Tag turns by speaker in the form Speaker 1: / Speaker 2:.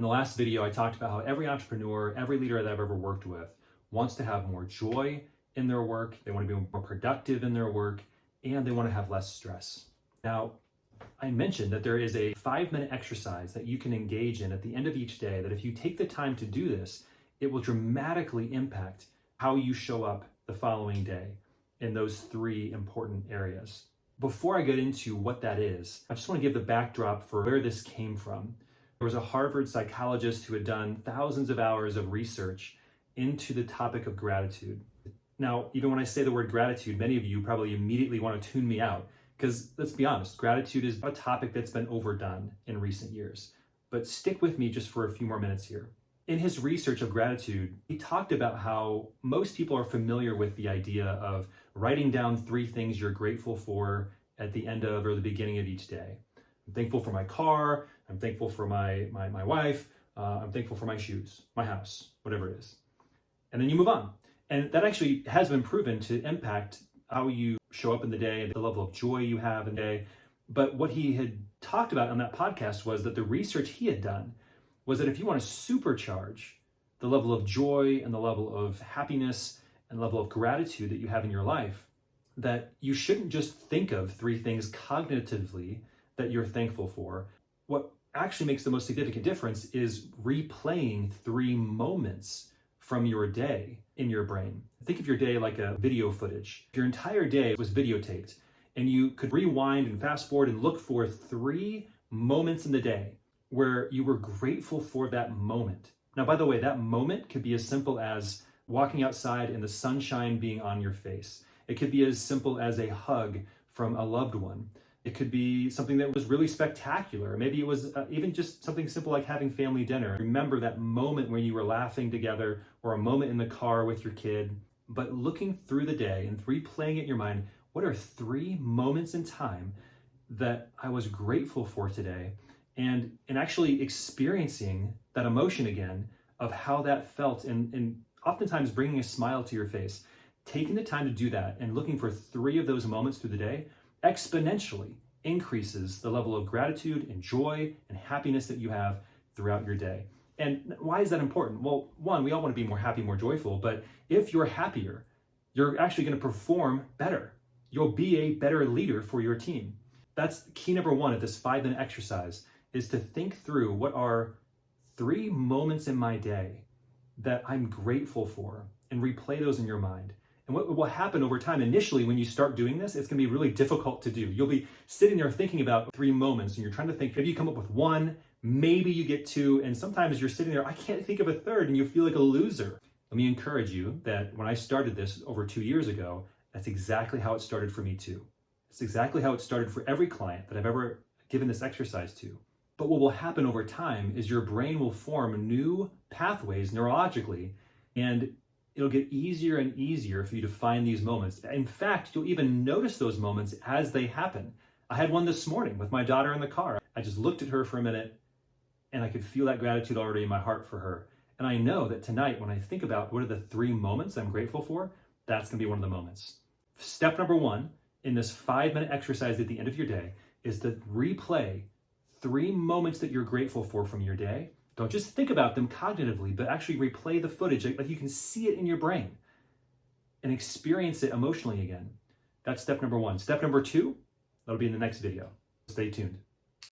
Speaker 1: In the last video, I talked about how every entrepreneur, every leader that I've ever worked with wants to have more joy in their work, they want to be more productive in their work, and they want to have less stress. Now, I mentioned that there is a 5-minute exercise that you can engage in at the end of each day that if you take the time to do this, it will dramatically impact how you show up the following day in those 3 important areas. Before I get into what that is, I just want to give the backdrop for where this came from. There was a Harvard psychologist who had done thousands of hours of research into the topic of gratitude. Now, even when I say the word gratitude, many of you probably immediately want to tune me out because let's be honest, gratitude is a topic that's been overdone in recent years. But stick with me just for a few more minutes here. In his research of gratitude, he talked about how most people are familiar with the idea of writing down 3 things you're grateful for at the end of or the beginning of each day. I'm thankful for my car, I'm thankful for my wife, I'm thankful for my shoes, my house, whatever it is. And then you move on. And that actually has been proven to impact how you show up in the day and the level of joy you have in the day. But what he had talked about on that podcast was that the research he had done was that if you want to supercharge the level of joy and the level of happiness and level of gratitude that you have in your life, that you shouldn't just think of 3 things cognitively that you're thankful for. What actually makes the most significant difference is replaying 3 moments from your day in your brain. Think of your day like a video footage. If your entire day was videotaped and you could rewind and fast forward and look for 3 moments in the day where you were grateful for that moment. Now, by the way, that moment could be as simple as walking outside and the sunshine being on your face. It could be as simple as a hug from a loved one. It could be something that was really spectacular. Maybe it was even just something simple like having family dinner. Remember that moment when you were laughing together or a moment in the car with your kid. But looking through the day and replaying it in your mind, what are 3 moments in time that I was grateful for today? And actually experiencing that emotion again of how that felt and oftentimes bringing a smile to your face. Taking the time to do that and looking for 3 of those moments through the day exponentially increases the level of gratitude and joy and happiness that you have throughout your day. And why is that important? Well, one, we all want to be more happy, more joyful, but if you're happier, you're actually going to perform better. You'll be a better leader for your team. That's key number 1 of this 5-minute exercise, is to think through what are 3 moments in my day that I'm grateful for and replay those in your mind. And what will happen over time, initially when you start doing this, it's gonna be really difficult to do. You'll be sitting there thinking about 3 moments and you're trying to think, maybe you come up with 1, maybe you get 2, and sometimes you're sitting there, I can't think of a 3rd, and you feel like a loser. Let me encourage you that when I started this over 2 years ago, that's exactly how it started for me too. It's exactly how it started for every client that I've ever given this exercise to. But what will happen over time is your brain will form new pathways neurologically, and it'll get easier and easier for you to find these moments. In fact, you'll even notice those moments as they happen. I had one this morning with my daughter in the car. I just looked at her for a minute and I could feel that gratitude already in my heart for her. And I know that tonight, when I think about what are the 3 moments I'm grateful for, that's gonna be one of the moments. Step number 1 in this 5-minute exercise at the end of your day is to replay 3 moments that you're grateful for from your day. Don't just think about them cognitively, but actually replay the footage like you can see it in your brain and experience it emotionally again. That's step number 1. Step number 2, that'll be in the next video. Stay tuned.